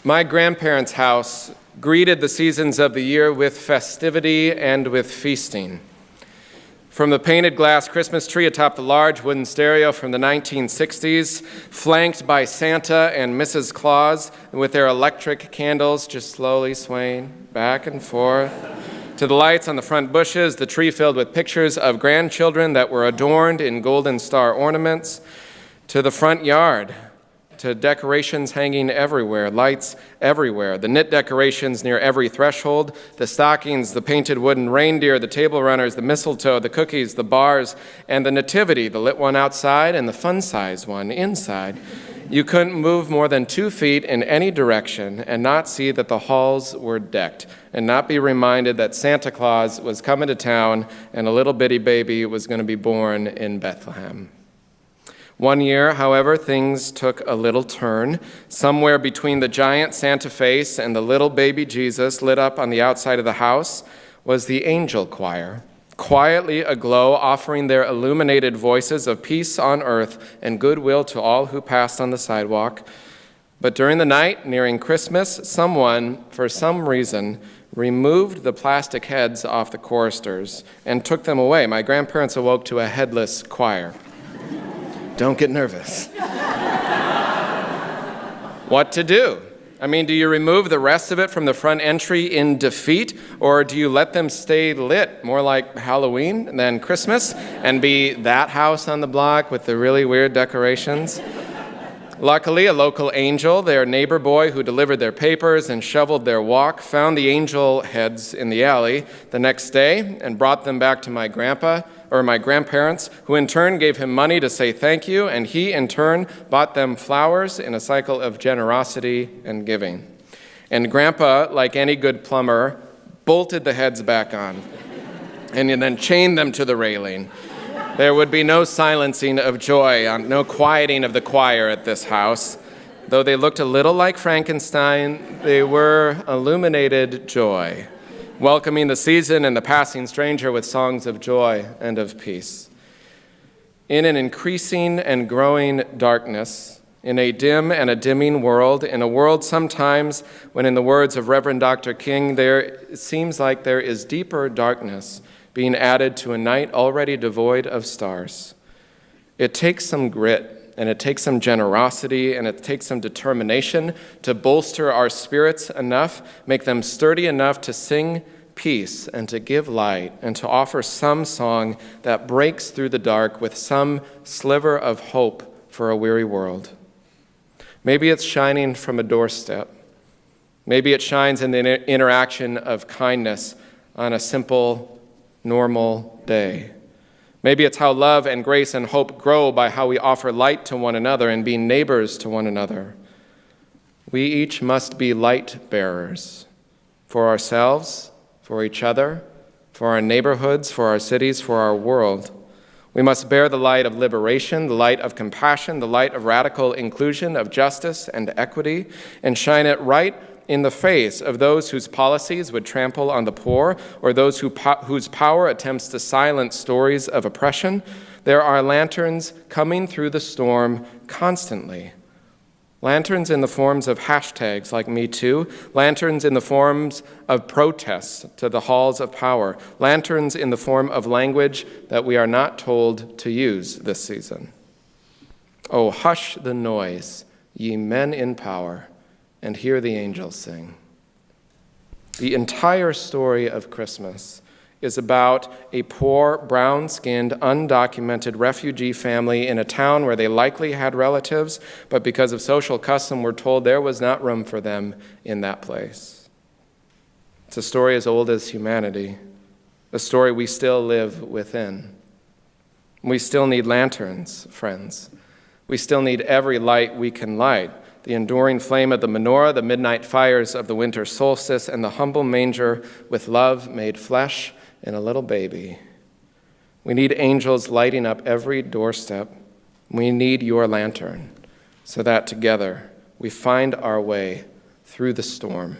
My grandparents' house greeted the seasons of the year with festivity and with feasting. From the painted glass Christmas tree atop the large wooden stereo from the 1960s, flanked by Santa and Mrs. Claus with their electric candles just slowly swaying back and forth, to the lights on the front bushes, the tree filled with pictures of grandchildren that were adorned in golden star ornaments, to the front yard, to decorations hanging everywhere, lights everywhere, the knit decorations near every threshold, the stockings, the painted wooden reindeer, the table runners, the mistletoe, the cookies, the bars, and the nativity, the lit one outside and the fun-size one inside. You couldn't move more than 2 feet in any direction and not see that the halls were decked and not be reminded that Santa Claus was coming to town and a little bitty baby was going to be born in Bethlehem. One year, however, things took a little turn. Somewhere between the giant Santa face and the little baby Jesus lit up on the outside of the house was the angel choir, quietly aglow, offering their illuminated voices of peace on earth and goodwill to all who passed on the sidewalk. But during the night, nearing Christmas, someone, for some reason, removed the plastic heads off the choristers and took them away. My grandparents awoke to a headless choir. Don't get nervous. What to do? I mean, do you remove the rest of it from the front entry in defeat, or do you let them stay lit, more like Halloween than Christmas, and be that house on the block with the really weird decorations? Luckily, a local angel, their neighbor boy who delivered their papers and shoveled their walk, found the angel heads in the alley the next day and brought them back to my grandparents, who in turn gave him money to say thank you, and he in turn bought them flowers in a cycle of generosity and giving. And Grandpa, like any good plumber, bolted the heads back on and then chained them to the railing. There would be no silencing of joy, no quieting of the choir at this house. Though they looked a little like Frankenstein, they were illuminated joy, welcoming the season and the passing stranger with songs of joy and of peace. In an increasing and growing darkness, in a dim and a dimming world, in a world sometimes when, in the words of Reverend Dr. King, it seems like there is deeper darkness being added to a night already devoid of stars. It takes some grit, and it takes some generosity, and it takes some determination to bolster our spirits enough, make them sturdy enough to sing peace and to give light and to offer some song that breaks through the dark with some sliver of hope for a weary world. Maybe it's shining from a doorstep. Maybe it shines in the interaction of kindness on a simple, normal day. Maybe it's how love and grace and hope grow by how we offer light to one another and be neighbors to one another. We each must be light bearers for ourselves, for each other, for our neighborhoods, for our cities, for our world. We must bear the light of liberation, the light of compassion, the light of radical inclusion, of justice and equity, and shine it right in the face of those whose policies would trample on the poor, or those whose power attempts to silence stories of oppression. There are lanterns coming through the storm constantly. Lanterns in the forms of hashtags like Me Too, lanterns in the forms of protests to the halls of power, lanterns in the form of language that we are not told to use this season. Oh, hush the noise, ye men in power, and hear the angels sing. The entire story of Christmas is about a poor, brown-skinned, undocumented refugee family in a town where they likely had relatives, but because of social custom, we're told there was not room for them in that place. It's a story as old as humanity, a story we still live within. We still need lanterns, friends. We still need every light we can light. The enduring flame of the menorah, the midnight fires of the winter solstice, and the humble manger with love made flesh in a little baby. We need angels lighting up every doorstep. We need your lantern so that together we find our way through the storm.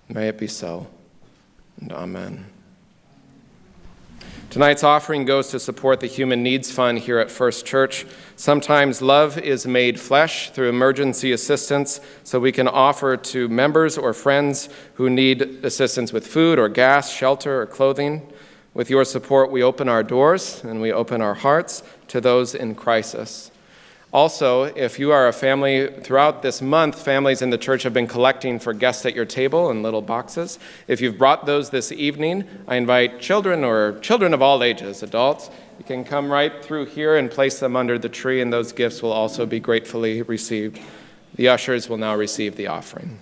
May it be so, and amen. Tonight's offering goes to support the Human Needs Fund here at First Church. Sometimes love is made flesh through emergency assistance, so we can offer to members or friends who need assistance with food or gas, shelter, or clothing. With your support, we open our doors and we open our hearts to those in crisis. Also, if you are a family, throughout this month, families in the church have been collecting for guests at your table in little boxes. If you've brought those this evening, I invite children or children of all ages, adults, you can come right through here and place them under the tree, and those gifts will also be gratefully received. The ushers will now receive the offering.